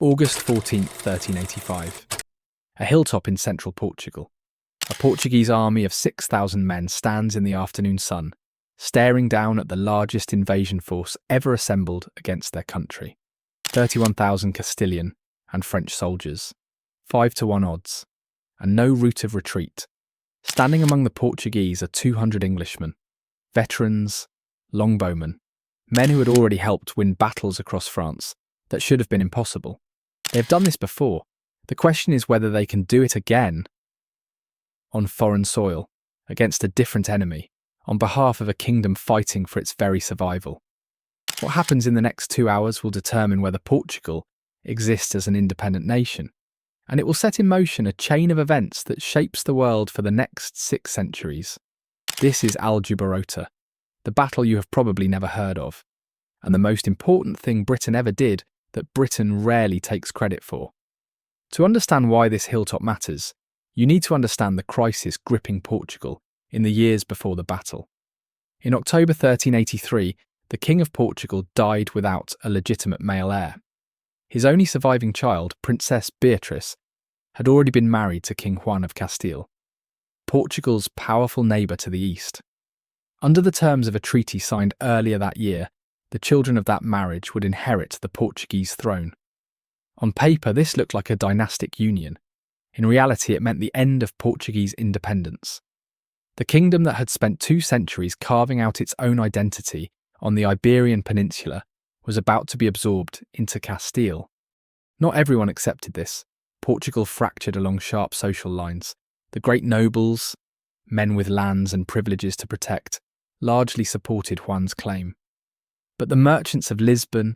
August 14th, 1385. A hilltop in central Portugal. A Portuguese army of 6,000 men stands in the afternoon sun, staring down at the largest invasion force ever assembled against their country. 31,000 Castilian and French soldiers, 5-1 odds, and no route of retreat. Standing among the Portuguese are 200 Englishmen, veterans, longbowmen, men who had already helped win battles across France that should have been impossible. They have done this before. The question is whether they can do it again on foreign soil, against a different enemy, on behalf of a kingdom fighting for its very survival. What happens in the next 2 hours will determine whether Portugal exists as an independent nation, and it will set in motion a chain of events that shapes the world for the next 6 centuries. This is Aljubarrota, the battle you have probably never heard of, and the most important thing Britain ever did that Britain rarely takes credit for. To understand why this hilltop matters, you need to understand the crisis gripping Portugal in the years before the battle. In October 1383, the King of Portugal died without a legitimate male heir. His only surviving child, Princess Beatrice, had already been married to King Juan of Castile, Portugal's powerful neighbour to the east. Under the terms of a treaty signed earlier that year, the children of that marriage would inherit the Portuguese throne. On paper, this looked like a dynastic union. In reality, it meant the end of Portuguese independence. The kingdom that had spent 2 centuries carving out its own identity on the Iberian Peninsula was about to be absorbed into Castile. Not everyone accepted this. Portugal fractured along sharp social lines. The great nobles, men with lands and privileges to protect, largely supported Juan's claim. But the merchants of Lisbon,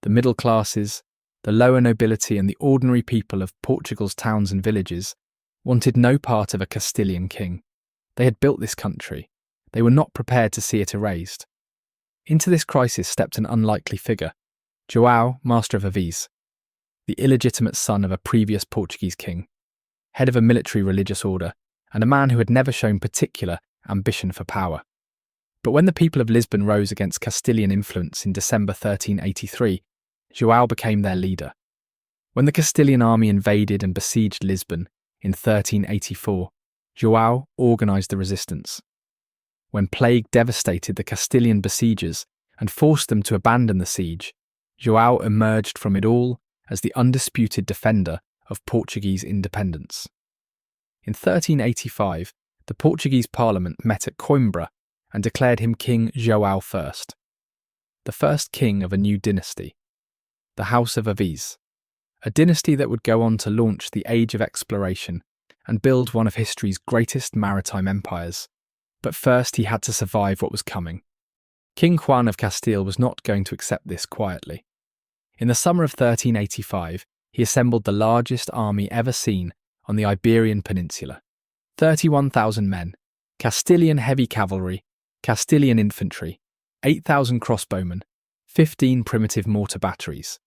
the middle classes, the lower nobility and the ordinary people of Portugal's towns and villages wanted no part of a Castilian king. They had built this country. They were not prepared to see it erased. Into this crisis stepped an unlikely figure, João, Master of Aviz, the illegitimate son of a previous Portuguese king, head of a military religious order, and a man who had never shown particular ambition for power. But when the people of Lisbon rose against Castilian influence in December 1383, João became their leader. When the Castilian army invaded and besieged Lisbon in 1384, João organised the resistance. When plague devastated the Castilian besiegers and forced them to abandon the siege, João emerged from it all as the undisputed defender of Portuguese independence. In 1385, the Portuguese parliament met at Coimbra and declared him King João I, the first king of a new dynasty, the House of Aviz, a dynasty that would go on to launch the Age of Exploration and build one of history's greatest maritime empires. But first he had to survive what was coming. King Juan of Castile was not going to accept this quietly. In the summer of 1385, he assembled the largest army ever seen on the Iberian Peninsula. 31,000 men, Castilian heavy cavalry, Castilian infantry, 8,000 crossbowmen, 15 primitive mortar batteries,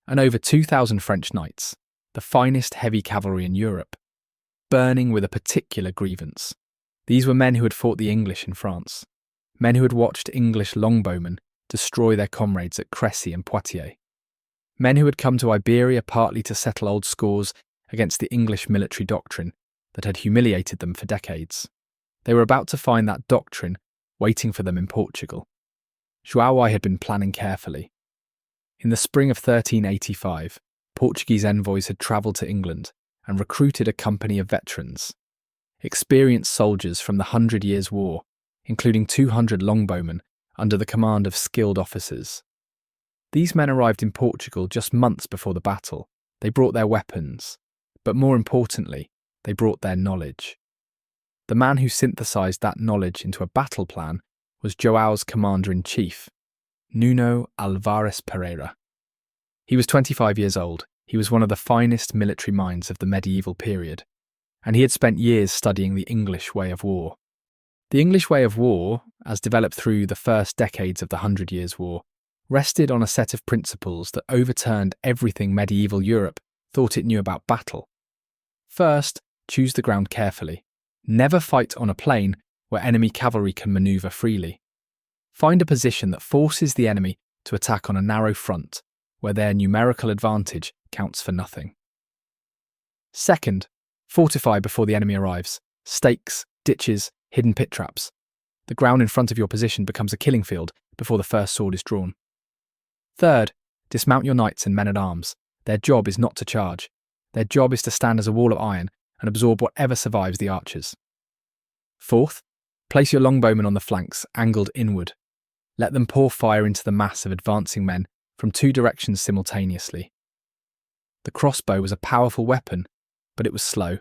and over 2,000 French knights, the finest heavy cavalry in Europe, burning with a particular grievance. These were men who had fought the English in France, men who had watched English longbowmen destroy their comrades at Crécy and Poitiers, men who had come to Iberia partly to settle old scores against the English military doctrine that had humiliated them for decades. They were about to find that doctrine waiting for them in Portugal. João had been planning carefully. In the spring of 1385, Portuguese envoys had travelled to England and recruited a company of veterans, experienced soldiers from the 100 Years' War, including 200 longbowmen under the command of skilled officers. These men arrived in Portugal just months before the battle. They brought their weapons, but more importantly, they brought their knowledge. The man who synthesised that knowledge into a battle plan was João's commander-in-chief, Nuno Álvares Pereira. He was 25 years old. He was one of the finest military minds of the medieval period, and he had spent years studying the English way of war. The English way of war, as developed through the first decades of the 100 Years' War, rested on a set of principles that overturned everything medieval Europe thought it knew about battle. First, choose the ground carefully. Never fight on a plain where enemy cavalry can manoeuvre freely. Find a position that forces the enemy to attack on a narrow front, where their numerical advantage counts for nothing. Second, fortify before the enemy arrives. Stakes, ditches, hidden pit traps. The ground in front of your position becomes a killing field before the first sword is drawn. Third, dismount your knights and men-at-arms. Their job is not to charge. Their job is to stand as a wall of iron and absorb whatever survives the archers. Fourth, place your longbowmen on the flanks, angled inward. Let them pour fire into the mass of advancing men from two directions simultaneously. The crossbow was a powerful weapon, but it was slow,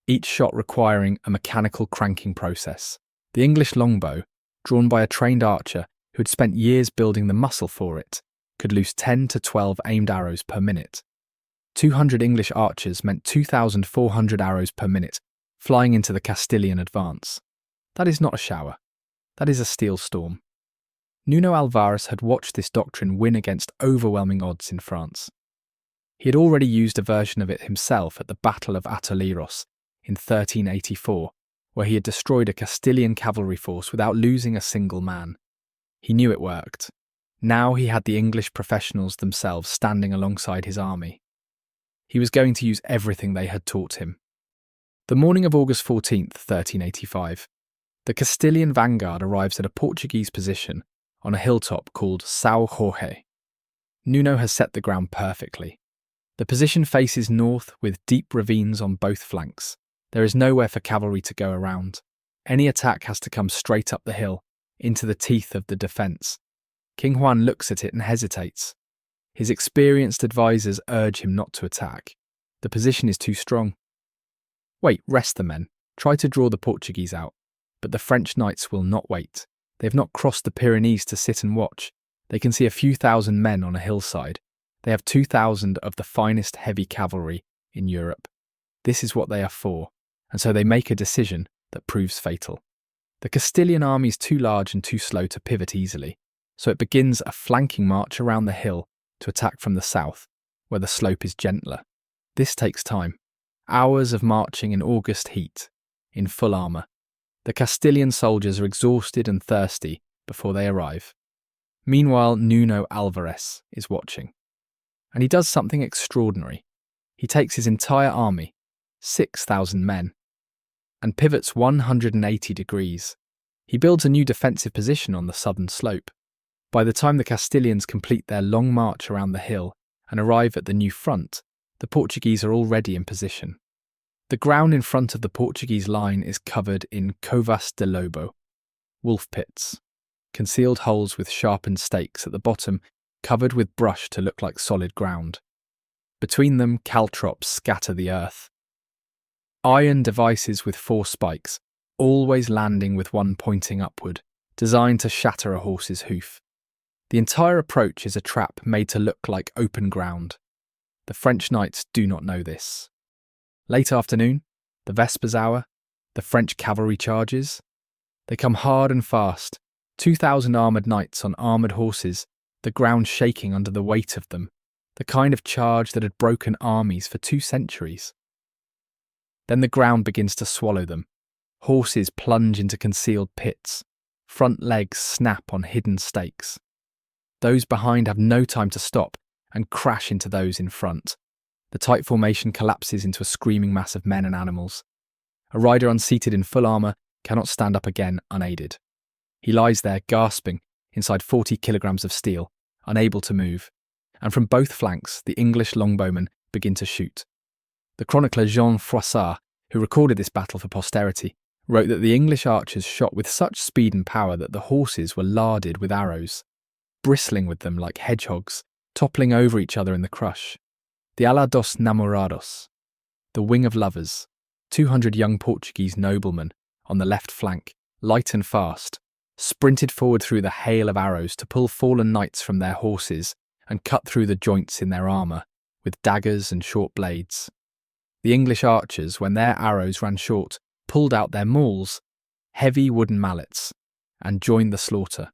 each shot requiring a mechanical cranking process. The English longbow, drawn by a trained archer who had spent years building the muscle for it, could loose 10 to 12 aimed arrows per minute. 200 English archers meant 2,400 arrows per minute flying into the Castilian advance. That is not a shower. That is a steel storm. Nuno Alvares had watched this doctrine win against overwhelming odds in France. He had already used a version of it himself at the Battle of Atoleiros in 1384, where he had destroyed a Castilian cavalry force without losing a single man. He knew it worked. Now he had the English professionals themselves standing alongside his army. He was going to use everything they had taught him. The morning of August 14th, 1385, the Castilian vanguard arrives at a Portuguese position on a hilltop called São Jorge. Nuno has set the ground perfectly. The position faces north with deep ravines on both flanks. There is nowhere for cavalry to go around. Any attack has to come straight up the hill, into the teeth of the defence. King Juan looks at it and hesitates. His experienced advisors urge him not to attack. The position is too strong. Wait, rest the men. Try to draw the Portuguese out. But the French knights will not wait. They have not crossed the Pyrenees to sit and watch. They can see a few thousand men on a hillside. They have 2,000 of the finest heavy cavalry in Europe. This is what they are for, and so they make a decision that proves fatal. The Castilian army is too large and too slow to pivot easily, so it begins a flanking march around the hill to attack from the south, where the slope is gentler. This takes time. Hours of marching in August heat, in full armour. The Castilian soldiers are exhausted and thirsty before they arrive. Meanwhile, Nuno Alvares is watching. And he does something extraordinary. He takes his entire army, 6,000 men, and pivots 180 degrees. He builds a new defensive position on the southern slope. By the time the Castilians complete their long march around the hill and arrive at the new front, the Portuguese are already in position. The ground in front of the Portuguese line is covered in covas de lobo, wolf pits, concealed holes with sharpened stakes at the bottom, covered with brush to look like solid ground. Between them, caltrops scatter the earth. Iron devices with 4 spikes, always landing with one pointing upward, designed to shatter a horse's hoof. The entire approach is a trap made to look like open ground. The French knights do not know this. Late afternoon, the Vespers hour, the French cavalry charges. They come hard and fast, 2,000 armoured knights on armoured horses, the ground shaking under the weight of them, the kind of charge that had broken armies for 2 centuries. Then the ground begins to swallow them. Horses plunge into concealed pits. Front legs snap on hidden stakes. Those behind have no time to stop and crash into those in front. The tight formation collapses into a screaming mass of men and animals. A rider unseated in full armour cannot stand up again unaided. He lies there gasping inside 40 kilograms of steel, unable to move, and from both flanks the English longbowmen begin to shoot. The chronicler Jean Froissart, who recorded this battle for posterity, wrote that the English archers shot with such speed and power that the horses were larded with arrows, bristling with them like hedgehogs, toppling over each other in the crush. The ala dos namorados, the wing of lovers, 200 young Portuguese noblemen on the left flank, light and fast, sprinted forward through the hail of arrows to pull fallen knights from their horses and cut through the joints in their armour with daggers and short blades. The English archers, when their arrows ran short, pulled out their mauls, heavy wooden mallets, and joined the slaughter.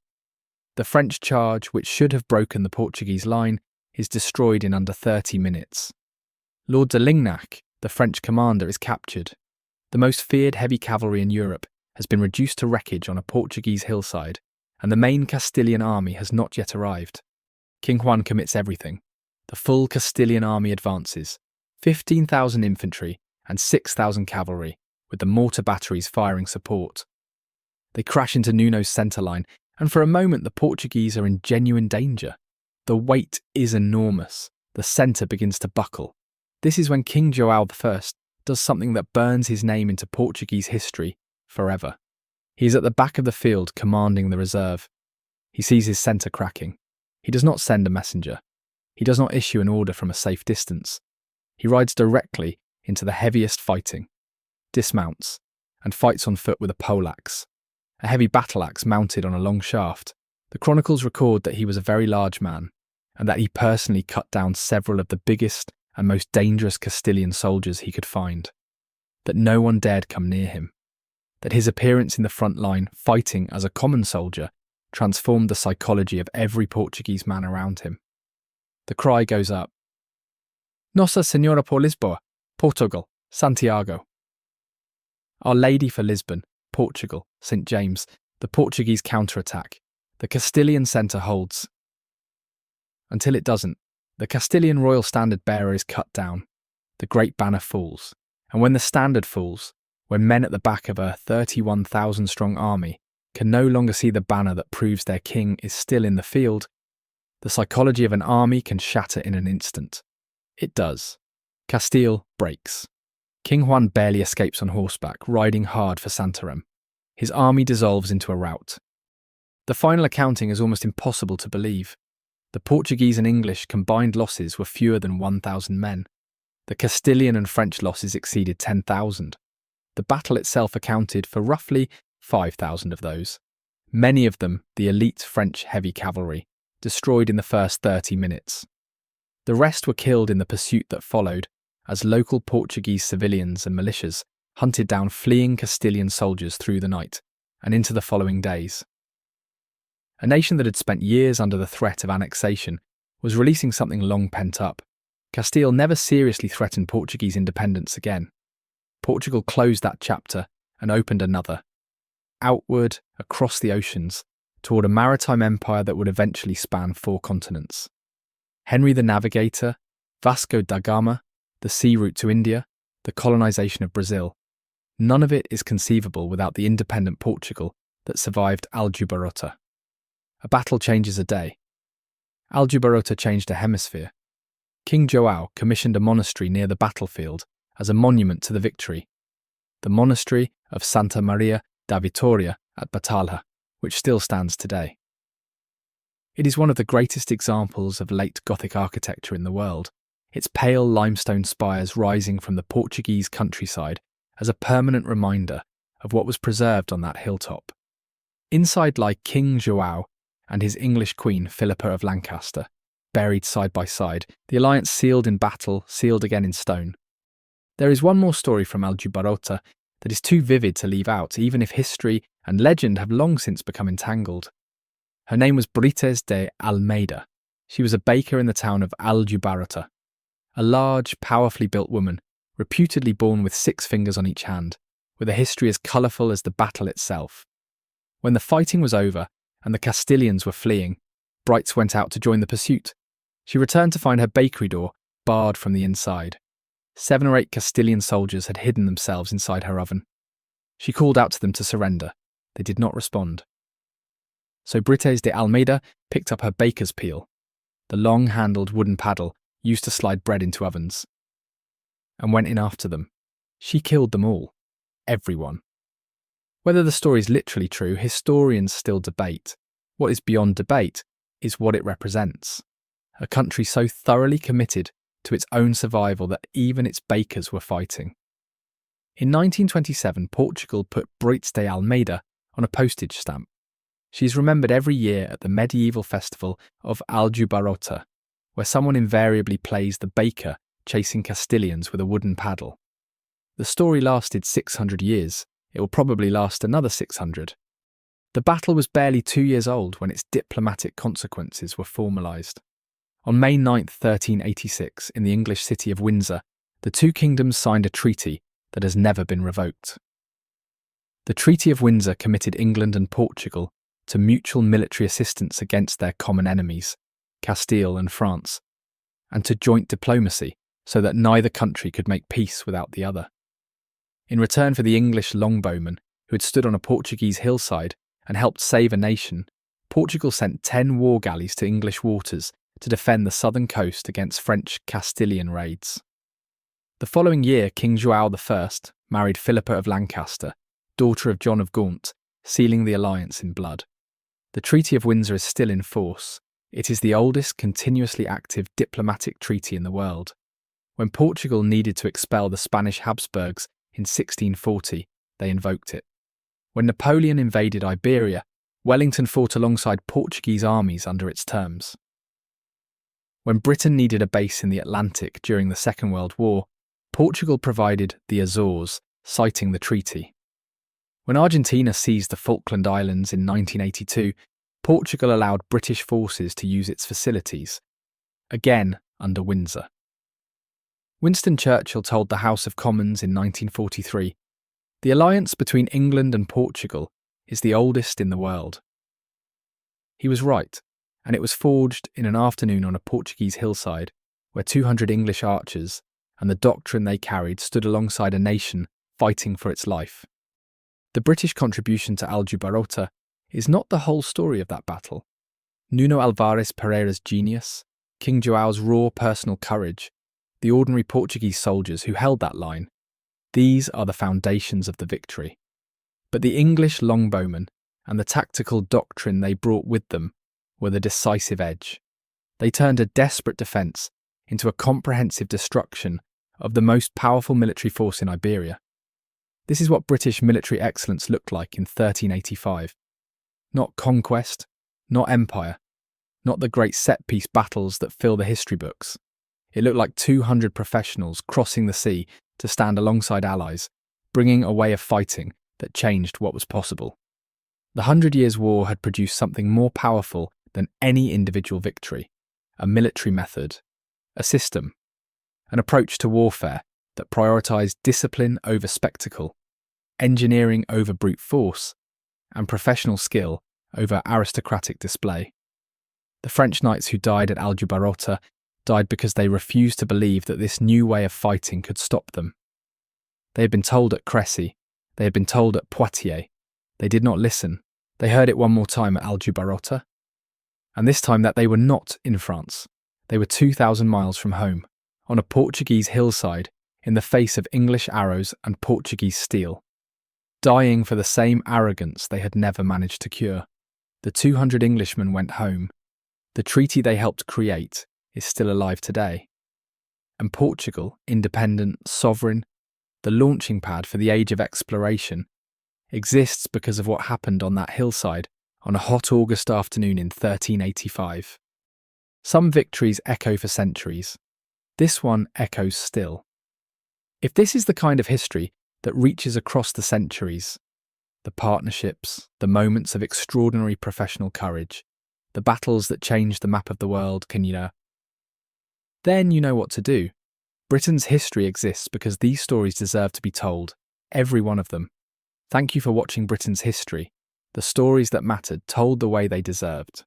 The French charge, which should have broken the Portuguese line, is destroyed in under 30 minutes. Lord de Lignac, the French commander, is captured. The most feared heavy cavalry in Europe has been reduced to wreckage on a Portuguese hillside, and the main Castilian army has not yet arrived. King Juan commits everything. The full Castilian army advances, 15,000 infantry and 6,000 cavalry, with the mortar batteries firing support. They crash into Nuno's centre line, and for a moment the Portuguese are in genuine danger. The weight is enormous. The centre begins to buckle. This is when King João I does something that burns his name into Portuguese history forever. He is at the back of the field commanding the reserve. He sees his centre cracking. He does not send a messenger. He does not issue an order from a safe distance. He rides directly into the heaviest fighting, dismounts, and fights on foot with a poleaxe, a heavy battle axe mounted on a long shaft. The chronicles record that he was a very large man, and that he personally cut down several of the biggest and most dangerous Castilian soldiers he could find, that no one dared come near him, that his appearance in the front line, fighting as a common soldier, transformed the psychology of every Portuguese man around him. The cry goes up, Nossa Senhora por Lisboa, Portugal, Santiago. Our Lady for Lisbon, Portugal, St. James, the Portuguese counterattack. The Castilian centre holds. Until it doesn't, the Castilian royal standard bearer is cut down. The great banner falls. And when the standard falls, when men at the back of a 31,000-strong army can no longer see the banner that proves their king is still in the field, the psychology of an army can shatter in an instant. It does. Castile breaks. King Juan barely escapes on horseback, riding hard for Santarém. His army dissolves into a rout. The final accounting is almost impossible to believe. The Portuguese and English combined losses were fewer than 1,000 men. The Castilian and French losses exceeded 10,000. The battle itself accounted for roughly 5,000 of those. Many of them, the elite French heavy cavalry, destroyed in the first 30 minutes. The rest were killed in the pursuit that followed, as local Portuguese civilians and militias hunted down fleeing Castilian soldiers through the night and into the following days. A nation that had spent years under the threat of annexation was releasing something long pent up. Castile never seriously threatened Portuguese independence again. Portugal closed that chapter and opened another, outward, across the oceans, toward a maritime empire that would eventually span 4 continents. Henry the Navigator, Vasco da Gama, the sea route to India, the colonization of Brazil. None of it is conceivable without the independent Portugal that survived Aljubarrota. A battle changes a day. Aljubarrota changed a hemisphere. King João commissioned a monastery near the battlefield as a monument to the victory, the monastery of Santa Maria da Vitória at Batalha, which still stands today. It is one of the greatest examples of late Gothic architecture in the world, its pale limestone spires rising from the Portuguese countryside as a permanent reminder of what was preserved on that hilltop. Inside lie King João and his English Queen Philippa of Lancaster, buried side by side, the alliance sealed in battle, sealed again in stone. There is one more story from Aljubarrota that is too vivid to leave out, even if history and legend have long since become entangled. Her name was Brites de Almeida. She was a baker in the town of Aljubarrota, a large, powerfully built woman, reputedly born with 6 fingers on each hand, with a history as colourful as the battle itself. When the fighting was over and the Castilians were fleeing, Brites went out to join the pursuit. She returned to find her bakery door barred from the inside. 7 or 8 Castilian soldiers had hidden themselves inside her oven. She called out to them to surrender. They did not respond. So Brites de Almeida picked up her baker's peel, the long-handled wooden paddle used to slide bread into ovens, and went in after them. She killed them all. Everyone. Whether the story is literally true, historians still debate. What is beyond debate is what it represents. A country so thoroughly committed to its own survival that even its bakers were fighting. In 1927, Portugal put Brites de Almeida on a postage stamp. She is remembered every year at the medieval festival of Aljubarrota, where someone invariably plays the baker chasing Castilians with a wooden paddle. The story lasted 600 years. It will probably last another 600. The battle was barely 2 years old when its diplomatic consequences were formalised. On May 9, 1386, in the English city of Windsor, the 2 kingdoms signed a treaty that has never been revoked. The Treaty of Windsor committed England and Portugal to mutual military assistance against their common enemies, Castile and France, and to joint diplomacy so that neither country could make peace without the other. In return for the English Longbowmen, who had stood on a Portuguese hillside and helped save a nation, Portugal sent 10 war galleys to English waters to defend the southern coast against French Castilian raids. The following year, King João I married Philippa of Lancaster, daughter of John of Gaunt, sealing the alliance in blood. The Treaty of Windsor is still in force. It is the oldest continuously active diplomatic treaty in the world. When Portugal needed to expel the Spanish Habsburgs in 1640, they invoked it. When Napoleon invaded Iberia, Wellington fought alongside Portuguese armies under its terms. When Britain needed a base in the Atlantic during the Second World War, Portugal provided the Azores, citing the treaty. When Argentina seized the Falkland Islands in 1982, Portugal allowed British forces to use its facilities, again under Windsor. Winston Churchill told the House of Commons in 1943, "The alliance between England and Portugal is the oldest in the world." He was right, and it was forged in an afternoon on a Portuguese hillside where 200 English archers and the doctrine they carried stood alongside a nation fighting for its life. The British contribution to Aljubarrota is not the whole story of that battle. Nuno Álvares Pereira's genius, King João's raw personal courage, the ordinary Portuguese soldiers who held that line, these are the foundations of the victory. But the English Longbowmen and the tactical doctrine they brought with them were the decisive edge. They turned a desperate defence into a comprehensive destruction of the most powerful military force in Iberia. This is what British military excellence looked like in 1385. Not conquest, not empire, not the great set-piece battles that fill the history books. It looked like 200 professionals crossing the sea to stand alongside allies, bringing a way of fighting that changed what was possible. The 100 Years' War had produced something more powerful than any individual victory, a military method, a system, an approach to warfare that prioritised discipline over spectacle, engineering over brute force, and professional skill over aristocratic display. The French knights who died at Aljubarrota died because they refused to believe that this new way of fighting could stop them. They had been told at Crécy, they had been told at Poitiers. They did not listen. They heard it one more time at Aljubarrota, and this time that they were not in France. They were 2,000 miles from home, on a Portuguese hillside, in the face of English arrows and Portuguese steel, dying for the same arrogance they had never managed to cure. The 200 Englishmen went home. The treaty they helped create is still alive today. And Portugal, independent, sovereign, the launching pad for the age of exploration, exists because of what happened on that hillside on a hot August afternoon in 1385. Some victories echo for centuries. This one echoes still. If this is the kind of history that reaches across the centuries, the partnerships, the moments of extraordinary professional courage, the battles that changed the map of the world, then you know what to do. Britain's history exists because these stories deserve to be told, every one of them. Thank you for watching Britain's history, the stories that mattered told the way they deserved.